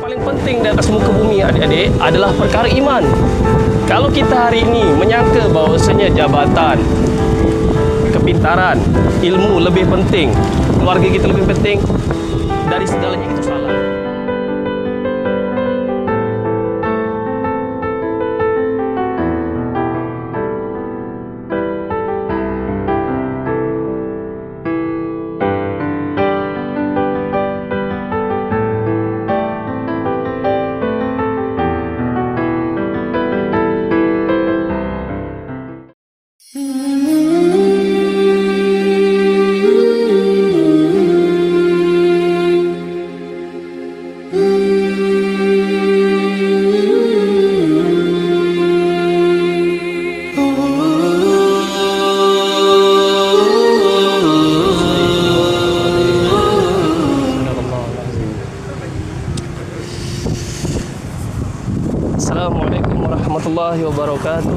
paling penting di atas muka bumi adik-adik adalah perkara iman. Kalau kita hari ini menyangka bahawasanya jabatan, kepintaran, ilmu lebih penting, keluarga kita lebih penting dari segalanya, itu salah. Assalamualaikum warahmatullahi wabarakatuh.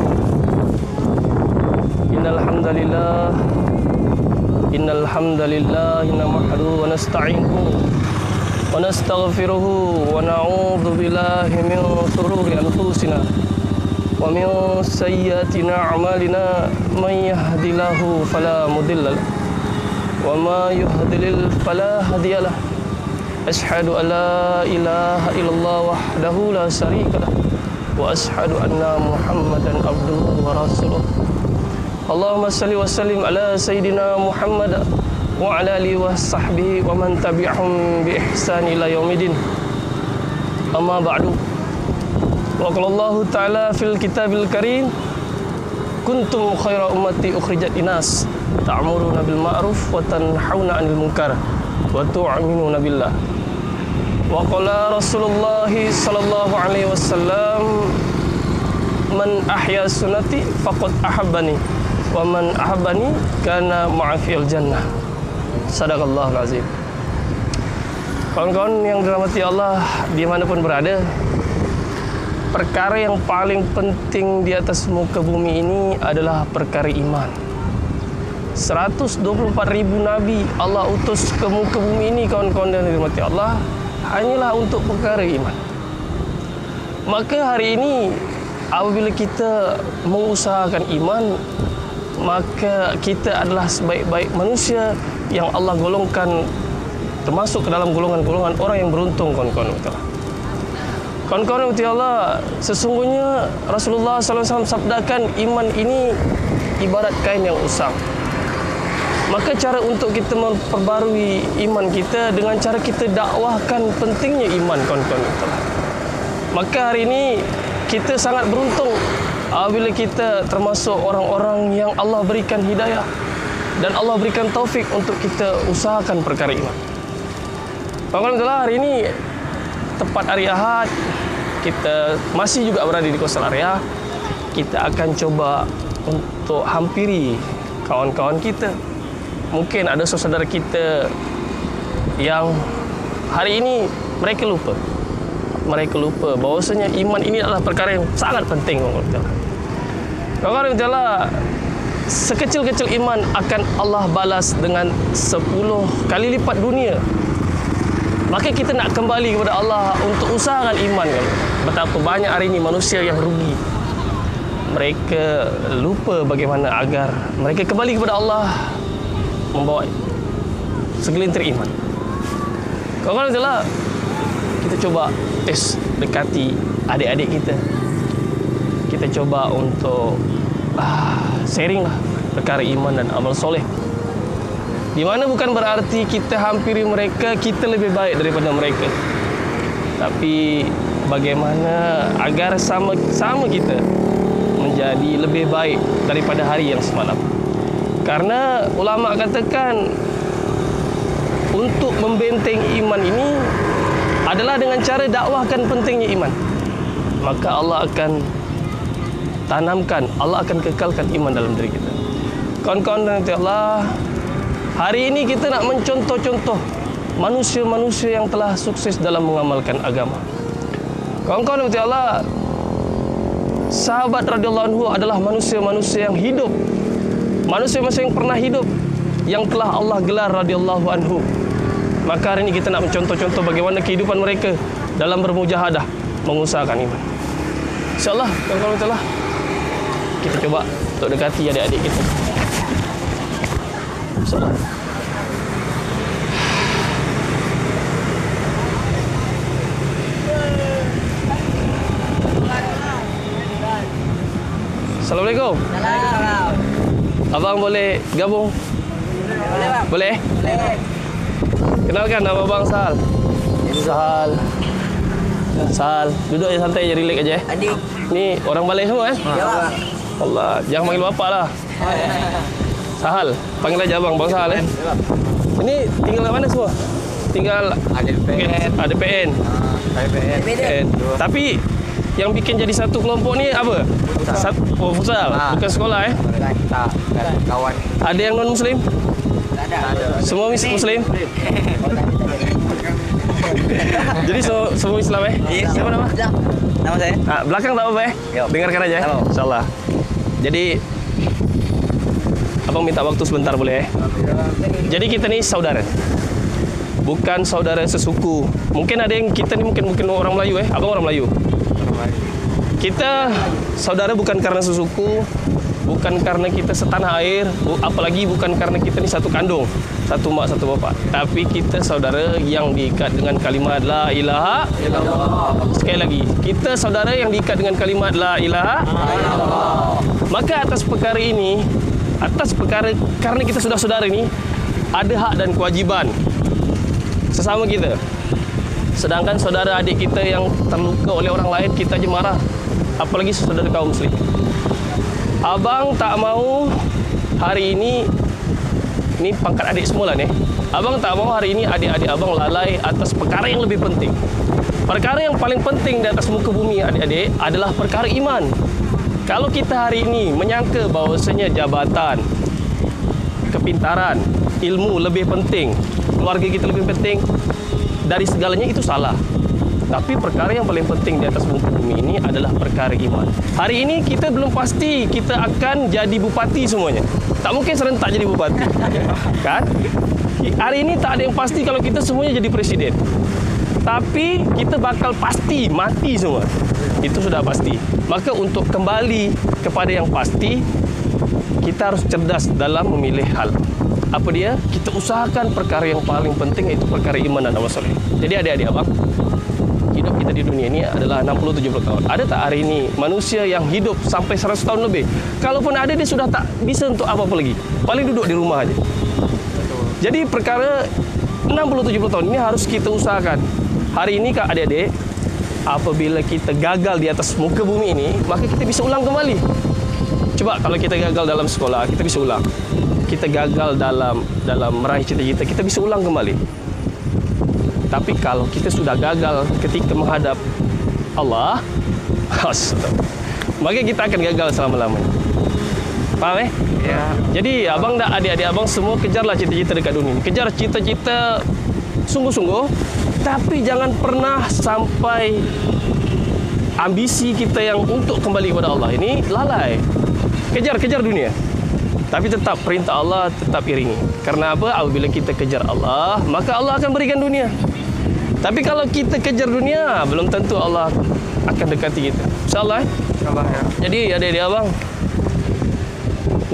Innal hamdalillah nahmaduhu wa nasta'inuhu wa nastaghfiruhu wa na'udzu billahi min shururi anfusina wa min sayyiati a'malina. Man yahdihillahu fala mudilla lahu wa ma yudlil fala hadiya lahu. Asyhadu an la ilaha illallah wahdahu la syarika lahu wa asyhadu anna Muhammadan abduhu wa rasuluh. Allahumma salli wa sallim ala sayyidina Muhammad wa ala alihi wa sahbihi wa man tabi'ahum bi ihsan ila yaumidin. Amma ba'du. Wa qala Allah ta'ala fil kitabil karim, kuntum khaira ummati ukhrijat linas ta'muruna bil ma'ruf wa tanhauna 'anil munkar wa tu'minuna billah. Wa qala Rasulullah sallallahu alaihi wasallam, man ahya sunnati faqad ahabbani wa man ahabbani kana ma'a fil jannah. Sadaqallahul azim. Kawan-kawan yang dirahmati Allah dimanapun berada, perkara yang paling penting di atas muka bumi ini adalah perkara iman. 124.000 nabi Allah utus ke muka bumi ini, kawan-kawan yang dirahmati Allah, hanyalah untuk perkara iman. Maka hari ini apabila kita mengusahakan iman, maka kita adalah sebaik-baik manusia yang Allah golongkan, termasuk ke dalam golongan-golongan orang yang beruntung, kawan-kawan. Kawan-kawan Allah, sesungguhnya Rasulullah SAW sabdakan, iman ini ibarat kain yang usang. Maka cara untuk kita memperbarui iman kita dengan cara kita dakwahkan pentingnya iman, kawan-kawan. Maka hari ini kita sangat beruntung apabila kita termasuk orang-orang yang Allah berikan hidayah dan Allah berikan taufik untuk kita usahakan perkara iman. Kawan-kawan, hari ini tepat hari Ahad, kita masih juga berada di Coastal Area. Kita akan coba untuk hampiri kawan-kawan kita. Mungkin ada saudara kita yang hari ini mereka lupa bahawasanya iman ini adalah perkara yang sangat penting. Kawan-kawan, sekecil-kecil iman akan Allah balas dengan 10 kali lipat dunia. Maka kita nak kembali kepada Allah untuk usahakan iman. Betapa banyak hari ini manusia yang rugi. Mereka lupa bagaimana agar mereka kembali kepada Allah membawa segelintir iman. Kawan-kawan, kita coba dekati adik-adik kita. Kita coba untuk sharing lah perkara iman dan amal soleh. Di mana bukan berarti kita hampiri mereka, kita lebih baik daripada mereka. Tapi bagaimana agar sama kita menjadi lebih baik daripada hari yang semalam. Karena ulama katakan untuk membenteng iman ini adalah dengan cara dakwahkan pentingnya iman. Maka Allah akan tanamkan, Allah akan kekalkan iman dalam diri kita. Kawan-kawan dan Allah, hari ini kita nak mencontoh-contoh manusia-manusia yang telah sukses dalam mengamalkan agama. Kawan-kawan dan Allah, sahabat radhiyallahu anhu adalah manusia-manusia yang hidup, manusia-manusia yang pernah hidup, yang telah Allah gelar radhiyallahu anhu. Maka hari ini kita nak mencontoh-contoh bagaimana kehidupan mereka dalam bermujahadah mengusahakan iman. InsyaAllah, kawan-kawan telah kita coba untuk dekati adik-adik kita. InsyaAllah. Assalamualaikum. Salam. Abang boleh gabung? Boleh, Bang? Boleh? Boleh. Kenalkan nama abang Sahal. Sahal. Sahal. Duduk je santai je, relax aja. Adik. Ni orang Balai semua kan? Ya, Bang. Allah, jangan panggil bapak lah. Sahal. Panggil aja abang, Bang Sahal kan? Ini tinggal kat mana semua? Tinggal Ada PN. ada PN. PN. PN. Tapi yang bikin jadi satu kelompok ni apa? Futsal. Bukan sekolah Tak, kawan. Ada yang non muslim? Tak ada. Semua muslim? Jadi semua Islam Siapa nama? Nama saya? Belakang tak apa-apa Yo. Dengarkan aja Halo. InsyaAllah. Jadi abang minta waktu sebentar boleh Jadi kita ni saudara. Bukan saudara sesuku. Mungkin ada yang kita ni mungkin orang Melayu Abang orang Melayu. Kita saudara bukan karena sesuku, bukan karena kita setanah air, apalagi bukan karena kita ni satu kandung, satu mak, satu bapa. Tapi kita saudara yang diikat dengan kalimat La ilaha illallah. Sekali lagi, kita saudara yang diikat dengan kalimat La ilaha illallah. Maka atas perkara ini, karena kita sudah saudara ni, ada hak dan kewajiban sesama kita. Sedangkan saudara adik kita yang terluka oleh orang lain, kita je marah. Apalagi saudara kaum muslim. Abang tak mau hari ini pangkat adik semula ni. Abang tak mau hari ini adik-adik abang lalai atas perkara yang lebih penting. Perkara yang paling penting di atas muka bumi adik-adik adalah perkara iman. Kalau kita hari ini menyangka bahawasanya jabatan, kepintaran, ilmu lebih penting, keluarga kita lebih penting dari segalanya, itu salah. Tapi perkara yang paling penting di atas muka bumi ini adalah perkara iman. Hari ini kita belum pasti kita akan jadi bupati semuanya. Tak mungkin serentak jadi bupati. Kan? Hari ini tak ada yang pasti kalau kita semuanya jadi presiden. Tapi kita bakal pasti mati semua. Itu sudah pasti. Maka untuk kembali kepada yang pasti, kita harus cerdas dalam memilih hal. Apa dia? Kita usahakan perkara yang paling penting, iaitu perkara iman dan amal soleh. Jadi adik-adik abang, hidup kita di dunia ini adalah 60-70 tahun. Ada tak hari ini manusia yang hidup sampai 100 tahun lebih? Kalaupun ada, dia sudah tak bisa untuk apa-apa lagi. Paling duduk di rumah aja. Jadi perkara 60-70 tahun ini harus kita usahakan. Hari ini kak adik-adik, apabila kita gagal di atas muka bumi ini, maka kita bisa ulang kembali. Coba kalau kita gagal dalam sekolah, kita bisa ulang. Kita gagal dalam meraih cita-cita, kita bisa ulang kembali. Tapi kalau kita sudah gagal ketika menghadap Allah, maka kita akan gagal selama-lamanya. Faham Ya. Jadi abang dan adik-adik abang semua kejarlah cita-cita dekat dunia. Kejar cita-cita sungguh-sungguh, tapi jangan pernah sampai ambisi kita yang untuk kembali kepada Allah ini lalai. Kejar dunia. Tapi tetap perintah Allah tetap iringi. Karena apa? Apabila kita kejar Allah, maka Allah akan berikan dunia. Tapi kalau kita kejar dunia, belum tentu Allah akan dekati kita. InsyaAllah InsyaAllah ya. Jadi adik-adik abang,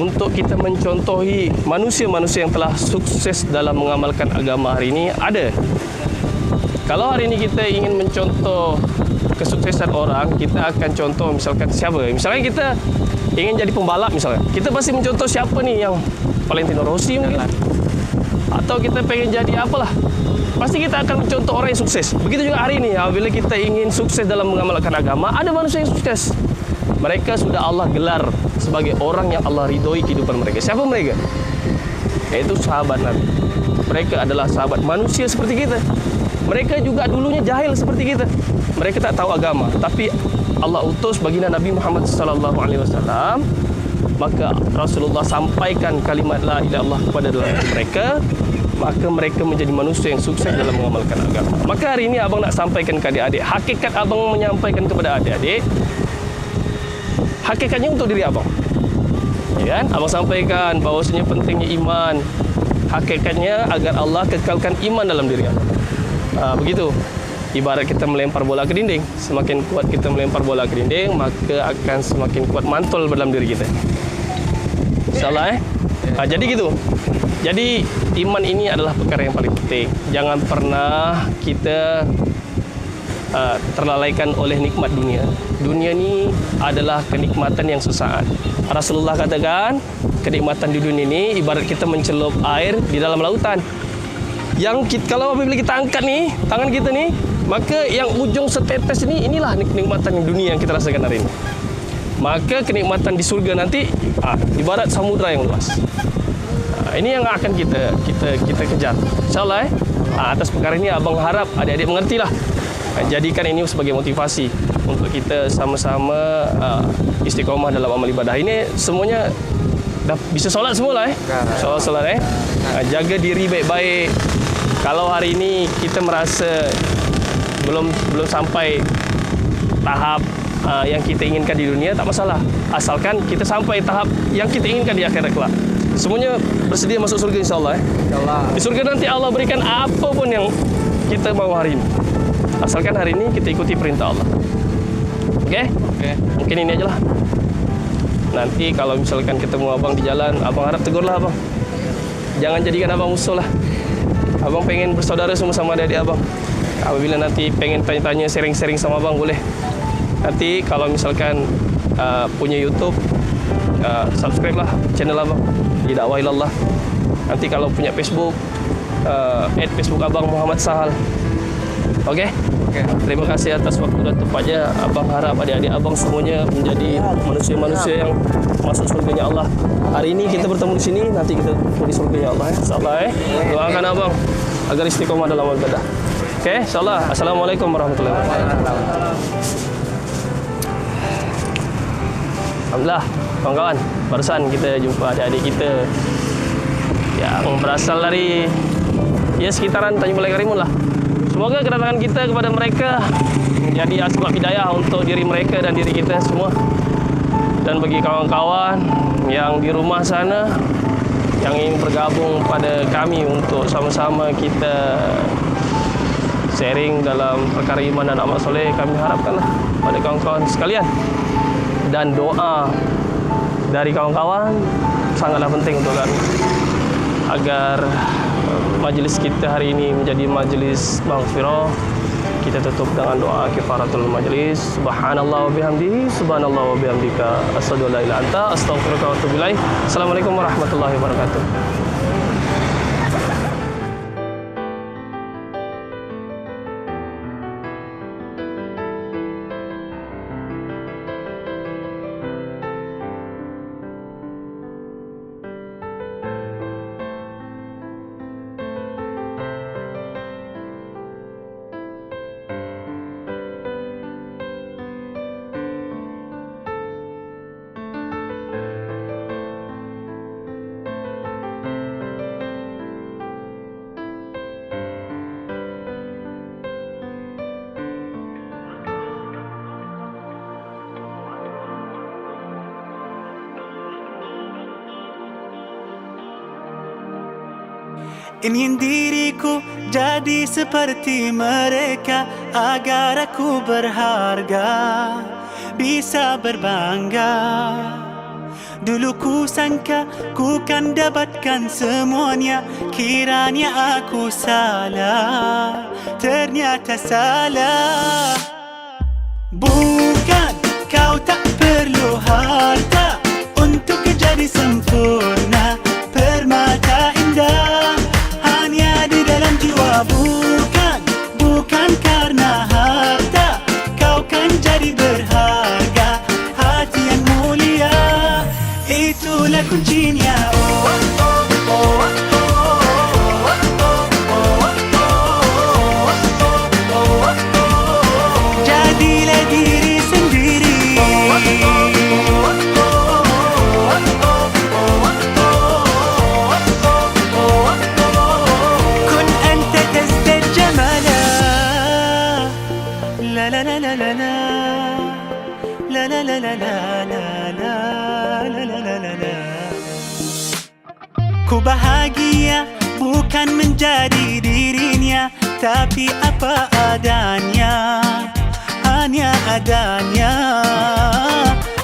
untuk kita mencontohi manusia-manusia yang telah sukses dalam mengamalkan agama hari ini, ada. Kalau hari ini kita ingin mencontoh kesuksesan orang, kita akan contoh misalkan siapa? Misalnya kita ingin jadi pembalap misalnya. Kita pasti mencontoh siapa nih yang Valentino Rossi mungkin. Atau kita pengen jadi apalah. Pasti kita akan mencontoh orang yang sukses. Begitu juga hari ini, apabila kita ingin sukses dalam mengamalkan agama, ada manusia yang sukses. Mereka sudah Allah gelar sebagai orang yang Allah ridhoi kehidupan mereka. Siapa mereka? Yaitu sahabat Nabi. Mereka adalah sahabat manusia seperti kita. Mereka juga dulunya jahil seperti kita. Mereka tak tahu agama, tapi Allah utus baginda Nabi Muhammad SAW. Maka Rasulullah sampaikan kalimat La ilaha illallah kepada mereka. Maka mereka menjadi manusia yang sukses dalam mengamalkan agama. Maka hari ini abang nak sampaikan ke adik-adik. Hakikat abang menyampaikan kepada adik-adik, hakikatnya untuk diri abang. Ya kan? Abang sampaikan bahawasanya pentingnya iman, hakikatnya agar Allah kekalkan iman dalam diri anda. Begitu. Ibarat kita melempar bola ke dinding, semakin kuat kita melempar bola ke dinding, maka akan semakin kuat mantul dalam diri kita. InsyaAllah jadi gitu. Jadi iman ini adalah perkara yang paling penting. Jangan pernah kita terlalaikan oleh nikmat dunia. Dunia ni adalah kenikmatan yang sesaat. Rasulullah katakan, kenikmatan di dunia ini ibarat kita mencelup air di dalam lautan. Yang kita, kalau apabila kita angkat ni, tangan kita ni, maka yang ujung setetes ini, inilah kenikmatan dunia yang kita rasakan hari ini. Maka kenikmatan di surga nanti ibarat samudra yang luas. Ini yang akan kita kejar. InsyaAllah atas perkara ini abang harap adik-adik mengertilah. Jadikan ini sebagai motivasi untuk kita sama-sama istiqomah dalam amal ibadah. Ini semuanya dah bisa solat semua lah solat. Jaga diri baik-baik. Kalau hari ini kita merasa belum sampai tahap yang kita inginkan di dunia, tak masalah. Asalkan kita sampai tahap yang kita inginkan di akhirat kelak. Semuanya bersedia masuk surga insyaAllah. Di surga nanti Allah berikan apa pun yang kita mau hari ini. Asalkan hari ini kita ikuti perintah Allah. Okey? Mungkin ini aja lah. Nanti kalau misalkan ketemu abang di jalan, abang harap tegurlah abang. Jangan jadikan abang musuh lah. Abang pengen bersaudara semua sama adik-adik abang. Apabila nanti pengen tanya-tanya, sharing-sharing sama abang, boleh. Nanti kalau misalkan punya YouTube, subscribe lah channel abang di Dakwah Ilallah. Nanti kalau punya Facebook, add Facebook abang Muhammad Sahal. Okey? Terima kasih atas waktu dan tempatnya. Abang harap adik-adik abang semuanya menjadi manusia-manusia yang masuk surganya Allah. Hari ini kita bertemu di sini, nanti kita bertemu di surganya Allah. InsyaAllah doakan abang agar istiqomah dalam ibadah. Okey, insyaAllah. Assalamualaikum warahmatullahi wabarakatuh. Alhamdulillah, kawan-kawan, barusan kita jumpa adik-adik kita yang berasal dari sekitaran Tanjung Balai Karimun lah. Semoga kedatangan kita kepada mereka menjadi asbab hidayah untuk diri mereka dan diri kita semua. Dan bagi kawan-kawan yang di rumah sana yang ingin bergabung pada kami untuk sama-sama kita sharing dalam perkara iman dan amal soleh, kami harapkanlah pada kawan-kawan sekalian. Dan doa dari kawan-kawan sangatlah penting untuk kami agar majlis kita hari ini menjadi majlis maghfirah. Kita tutup dengan doa kifaratul majlis. Subhanallah wa bihamdihi, subhanallah wa bihamdika, asyhadu an la ilaha illa anta, astaghfiruka wa atubu ilaik. Assalamualaikum warahmatullahi wabarakatuh. Ingin diriku jadi seperti mereka agar aku berharga, bisa berbangga. Dulu ku sangka ku kan dapatkan semuanya, kiranya aku salah, ternyata salah. Bukan kau tak perlu harta untuk jadi sempurna, permata indah hanya di dalam jiwa. Bukan karena harta kau kan jadi berharga, hati yang mulia itulah kuncinya. Jadilah diri sendiri, kun anta tazdad jamala. La la la la la la, la la la la la la la, la la la la la. Ku bahagia bukan menjadi dirinya, tapi apa adanya, hanya adanya.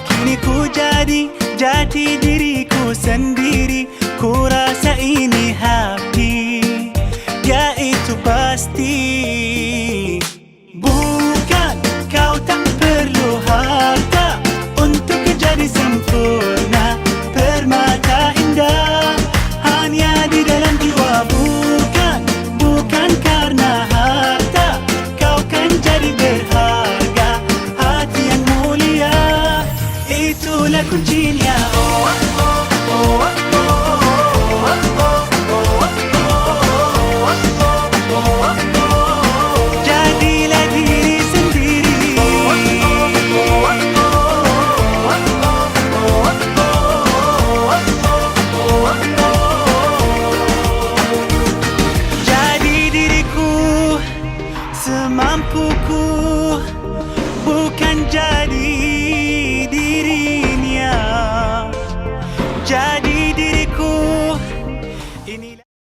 Kini ku jadi jati diriku sendiri, ku rasa ini happy, ya itu pasti. Bukan kau tak perlu harta untuk jadi sempurna, permata indah hanya di dalam jiwa. Bukan karena harta kau kan jadi berharga, hati yang mulia itulah kuncinya. Jadilah diri sendiri. Jadi diriku semampuku, bukan jadi dirinya. Jadi diriku inilah